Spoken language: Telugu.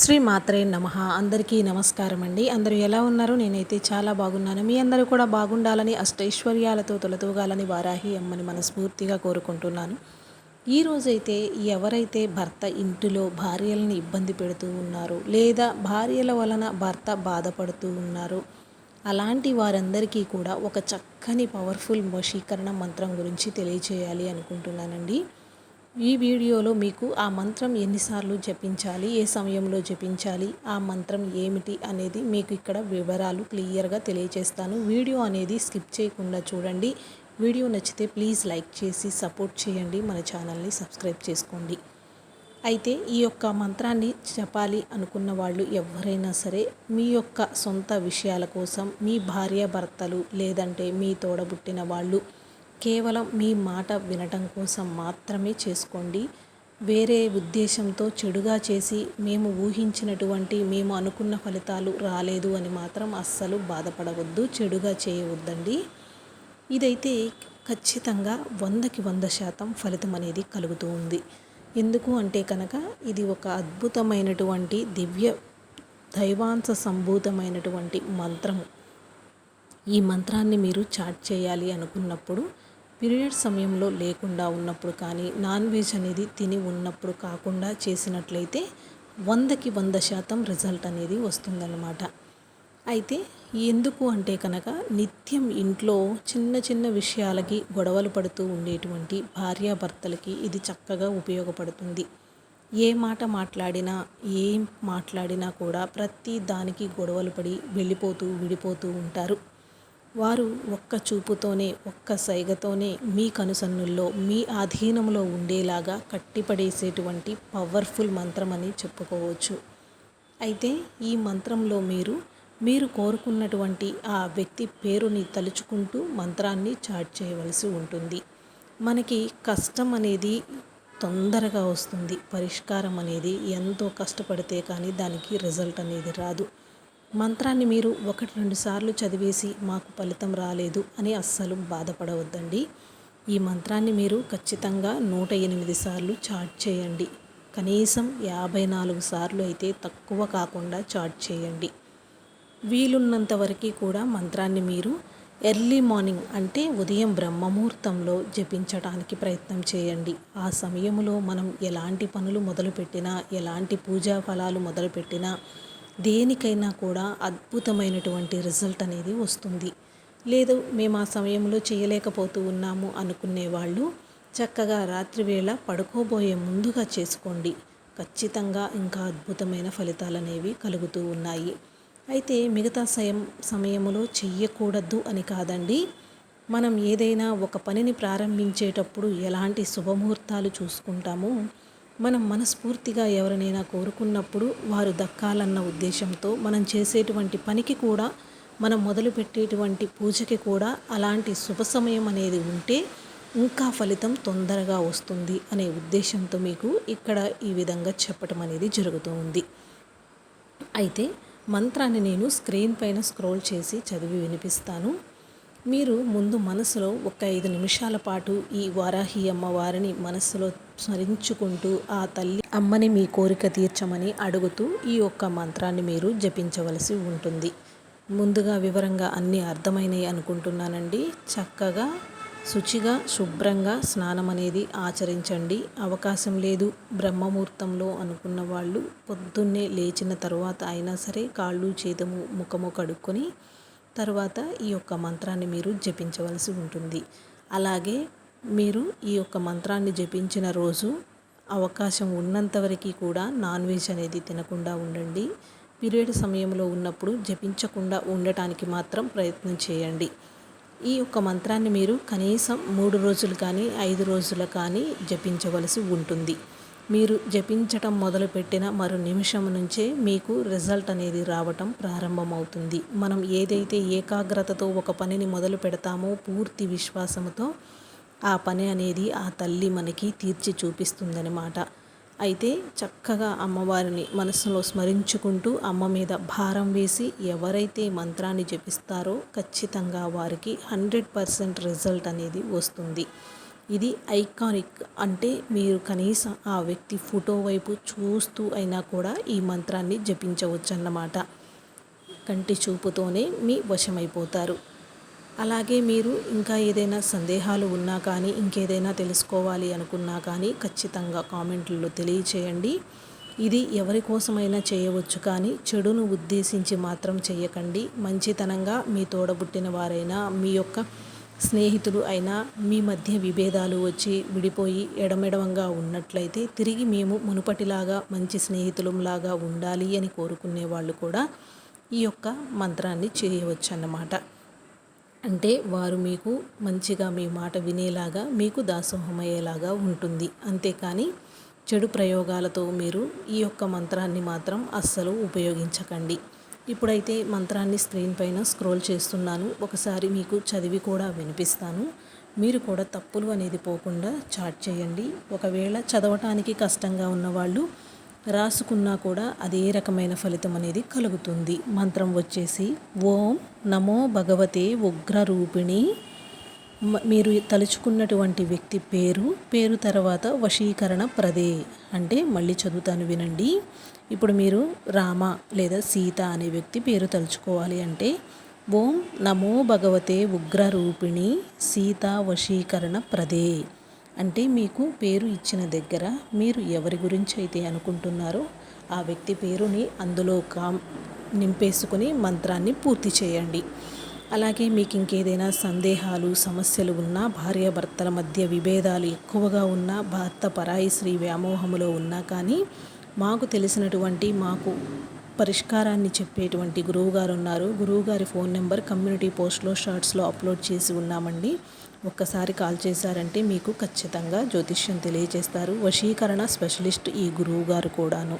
శ్రీ మాత్రే నమః. అందరికీ నమస్కారం అండి. అందరూ ఎలా ఉన్నారు? నేనైతే చాలా బాగున్నాను. మీ అందరూ కూడా బాగుండాలని, అష్టైశ్వర్యాలతో తొలతూగాలని వారాహి అమ్మని మనస్ఫూర్తిగా కోరుకుంటున్నాను. ఈరోజైతే ఎవరైతే భర్త ఇంటిలో భార్యలను ఇబ్బంది పెడుతూ ఉన్నారో, లేదా భార్యల వలన భర్త బాధపడుతూ ఉన్నారో, అలాంటి వారందరికీ కూడా ఒక చక్కని పవర్ఫుల్ వశీకరణ మంత్రం గురించి తెలియచేయాలి అనుకుంటున్నానండి. ఈ వీడియోలో మీకు ఆ మంత్రం ఎన్నిసార్లు జపించాలి, ఏ సమయంలో జపించాలి, ఆ మంత్రం ఏమిటి అనేది మీకు ఇక్కడ వివరాలు క్లియర్గా తెలియజేస్తాను. వీడియో అనేది స్కిప్ చేయకుండా చూడండి. వీడియో నచ్చితే ప్లీజ్ లైక్ చేసి సపోర్ట్ చేయండి. మన ఛానల్ని సబ్స్క్రైబ్ చేసుకోండి. అయితే ఈ యొక్క మంత్రాన్ని చెప్పాలి అనుకున్న వాళ్ళు ఎవరైనా సరే మీ యొక్క సొంత విషయాల కోసం, మీ భార్యాభర్తలు లేదంటే మీ తోడబుట్టిన వాళ్ళు కేవలం మీ మాట వినటం కోసం మాత్రమే చేసుకోండి. వేరే ఉద్దేశంతో చెడుగా చేసి మేము ఊహించినటువంటి, మేము అనుకున్న ఫలితాలు రాలేదు అని మాత్రం అస్సలు బాధపడవద్దు, చెడుగా చేయవద్దండి. ఇదైతే ఖచ్చితంగా 100కి 100% ఫలితం అనేది కలుగుతూ ఉంది. ఎందుకు అంటే కనుక ఇది ఒక అద్భుతమైనటువంటి దివ్య దైవాంశ సంభూతమైనటువంటి మంత్రము. ఈ మంత్రాన్ని మీరు చాట్ చేయాలి అనుకున్నప్పుడు, పీరియడ్ సమయంలో లేకుండా ఉన్నప్పుడు కానీ, నాన్ వెజ్ అనేది తిని ఉన్నప్పుడు కాకుండా చేసినట్లయితే 100కి 100% రిజల్ట్ అనేది వస్తుందన్నమాట. అయితే ఎందుకు అంటే కనుక నిత్యం ఇంట్లో చిన్న చిన్న విషయాలకి గొడవలు పడుతూ ఉండేటువంటి భార్యాభర్తలకి ఇది చక్కగా ఉపయోగపడుతుంది. ఏ మాట మాట్లాడినా, ఏం మాట్లాడినా కూడా ప్రతి దానికి గొడవలు పడి వెళ్ళిపోతూ విడిపోతూ ఉంటారు. వారు ఒక్క చూపుతోనే, ఒక్క సైగతోనే మీ కనుసన్నుల్లో, మీ ఆధీనంలో ఉండేలాగా కట్టిపడేసేటువంటి పవర్ఫుల్ మంత్రం అని చెప్పుకోవచ్చు. అయితే ఈ మంత్రంలో మీరు కోరుకున్నటువంటి ఆ వ్యక్తి పేరుని తలుచుకుంటూ మంత్రాన్ని చాట్ చేయవలసి ఉంటుంది. మనకి కష్టం అనేది తొందరగా వస్తుంది. పరిష్కారం అనేది ఎంతో కష్టపడితే కానీ దానికి రిజల్ట్ అనేది రాదు. మంత్రాన్ని మీరు 1-2 సార్లు చదివేసి మాకు ఫలితం రాలేదు అని అస్సలు బాధపడవద్దండి. ఈ మంత్రాన్ని మీరు ఖచ్చితంగా 108 సార్లు చాట్ చేయండి. కనీసం 54 సార్లు అయితే తక్కువ కాకుండా చాట్ చేయండి. వీలున్నంత వరకు కూడా మంత్రాన్ని మీరు ఎర్లీ మార్నింగ్ అంటే ఉదయం బ్రహ్మముహూర్తంలో జపించడానికి ప్రయత్నం చేయండి. ఆ సమయంలో మనం ఎలాంటి పనులు మొదలుపెట్టినా, ఎలాంటి పూజా ఫలాలు మొదలుపెట్టినా, దేనికైనా కూడా అద్భుతమైనటువంటి రిజల్ట్ అనేది వస్తుంది. లేదు మేము ఆ సమయంలో చేయలేకపోతూ ఉన్నాము అనుకునే వాళ్ళు చక్కగా రాత్రివేళ పడుకోబోయే ముందుగా చేసుకోండి. ఖచ్చితంగా ఇంకా అద్భుతమైన ఫలితాలు అనేవి కలుగుతూ ఉన్నాయి. అయితే మిగతా సమయంలో చెయ్యకూడదు అని కాదండి. మనం ఏదైనా ఒక పనిని ప్రారంభించేటప్పుడు ఎలాంటి శుభముహూర్తాలు చూసుకుంటామో, మనం మనస్ఫూర్తిగా ఎవరినైనా కోరుకున్నప్పుడు వారు దక్కాలన్న ఉద్దేశంతో మనం చేసేటువంటి పనికి కూడా, మనం మొదలుపెట్టేటువంటి పూజకి కూడా అలాంటి శుభ సమయం అనేది ఉంటే ఇంకా ఫలితం తొందరగా వస్తుంది అనే ఉద్దేశంతో మీకు ఇక్కడ ఈ విధంగా చెప్పటం అనేది జరుగుతూ ఉంది. అయితే మంత్రాన్ని నేను స్క్రీన్ పైన స్క్రోల్ చేసి చదివి వినిపిస్తాను. మీరు ముందు మనసులో ఒక 5 నిమిషాల పాటు ఈ వారాహి అమ్మవారిని మనస్సులో స్మరించుకుంటూ ఆ తల్లి అమ్మని మీ కోరిక తీర్చమని అడుగుతూ ఈ యొక్క మంత్రాన్ని మీరు జపించవలసి ఉంటుంది. ముందుగా వివరంగా అన్నీ అర్థమైనవి అనుకుంటున్నానండి. చక్కగా శుచిగా శుభ్రంగా స్నానం అనేది ఆచరించండి. అవకాశం లేదు బ్రహ్మముహూర్తంలో అనుకున్న వాళ్ళు పొద్దున్నే లేచిన తర్వాత అయినా సరే కాళ్ళు చేతుము ముఖము కడుక్కొని తర్వాత ఈ యొక్క మంత్రాన్ని మీరు జపించవలసి ఉంటుంది. అలాగే మీరు ఈ యొక్క మంత్రాన్ని జపించిన రోజు అవకాశం ఉన్నంతవరకు కూడా నాన్ వెజ్ అనేది తినకుండా ఉండండి. పీరియడ్ సమయంలో ఉన్నప్పుడు జపించకుండా ఉండటానికి మాత్రం ప్రయత్నం చేయండి. ఈ యొక్క మంత్రాన్ని మీరు కనీసం 3 రోజులు కానీ 5 రోజులు కానీ జపించవలసి ఉంటుంది. మీరు జపించటం మొదలుపెట్టిన మరో నిమిషం నుంచే మీకు రిజల్ట్ అనేది రావటం ప్రారంభమవుతుంది. మనం ఏదైతే ఏకాగ్రతతో ఒక పనిని మొదలు పెడతామో, పూర్తి విశ్వాసంతో ఆ పని అనేది ఆ తల్లి మనకి తీర్చి చూపిస్తుందన్నమాట. అయితే చక్కగా అమ్మవారిని మనసులో స్మరించుకుంటూ అమ్మ మీద భారం వేసి ఎవరైతే మంత్రాన్ని జపిస్తారో ఖచ్చితంగా వారికి 100% రిజల్ట్ అనేది వస్తుంది. ఇది ఐకానిక్, అంటే మీరు కనీసం ఆ వ్యక్తి ఫోటో వైపు చూస్తూ అయినా కూడా ఈ మంత్రాన్ని జపించవచ్చన్నమాట. కంటి చూపుతోనే మీ వశమైపోతారు. అలాగే మీరు ఇంకా ఏదైనా సందేహాలు ఉన్నా కానీ, ఇంకేదైనా తెలుసుకోవాలి అనుకున్నా కానీ ఖచ్చితంగా కామెంట్లలో తెలియచేయండి. ఇది ఎవరి కోసమైనా చేయవచ్చు, కానీ చెడును ఉద్దేశించి మాత్రం చేయకండి. మంచితనంగా మీ తోడబుట్టిన వారైనా, మీ యొక్క స్నేహితులు అయినా మీ మధ్య విభేదాలు వచ్చి విడిపోయి ఎడమెడవంగా ఉన్నట్లయితే తిరిగి మేము మునుపటిలాగా మంచి స్నేహితులంలాగా ఉండాలి అని కోరుకునే వాళ్ళు కూడా ఈ యొక్క మంత్రాన్ని చేయవచ్చన్నమాట. అంటే వారు మీకు మంచిగా మీ మాట వినేలాగా, మీకు దాసోహమయ్యేలాగా ఉంటుంది. అంతేకాని చెడు ప్రయోగాలతో మీరు ఈ యొక్క మంత్రాన్ని మాత్రం అస్సలు ఉపయోగించకండి. ఇప్పుడైతే మంత్రాన్ని స్క్రీన్ పైన స్క్రోల్ చేస్తున్నాను, ఒకసారి మీకు చదివి కూడా వినిపిస్తాను. మీరు కూడా తప్పులు అనేది పోకుండా చాట్ చేయండి. ఒకవేళ చదవటానికి కష్టంగా ఉన్నవాళ్ళు రాసుకున్నా కూడా అదే రకమైన ఫలితం అనేది కలుగుతుంది. మంత్రం వచ్చేసి ఓం నమో భగవతే ఉగ్రరూపిణి. మీరు తలుచుకున్నటువంటి వ్యక్తి పేరు తర్వాత వశీకరణ ప్రదే. అంటే మళ్ళీ చదువుతాను వినండి. ఇప్పుడు మీరు రామ లేదా సీత అనే వ్యక్తి పేరు తలుచుకోవాలి అంటే ఓం నమో భగవతే ఉగ్రరూపిణి సీతా వశీకరణ ప్రదే. అంటే మీకు పేరు ఇచ్చిన దగ్గర మీరు ఎవరి గురించి అయితే అనుకుంటున్నారో ఆ వ్యక్తి పేరుని అందులో నింపేసుకుని మంత్రాన్ని పూర్తి చేయండి. అలాగే మీకు ఇంకేదైనా సందేహాలు, సమస్యలు ఉన్నా, భార్యాభర్తల మధ్య విభేదాలు ఎక్కువగా ఉన్నా, భర్త పరాయి స్త్రీ వ్యామోహములో ఉన్నా కానీ మాకు తెలిసినటువంటి, మాకు పరిష్కారాన్ని చెప్పేటువంటి గురువుగారు ఉన్నారు. గురువుగారి ఫోన్ నెంబర్ కమ్యూనిటీ పోస్ట్లో షార్ట్స్లో అప్లోడ్ చేసి ఉన్నామండి. ఒక్కసారి కాల్ చేశారంటే మీకు ఖచ్చితంగా జ్యోతిష్యం తెలియజేస్తారు. వశీకరణ స్పెషలిస్ట్ ఈ గురువుగారు కూడాను.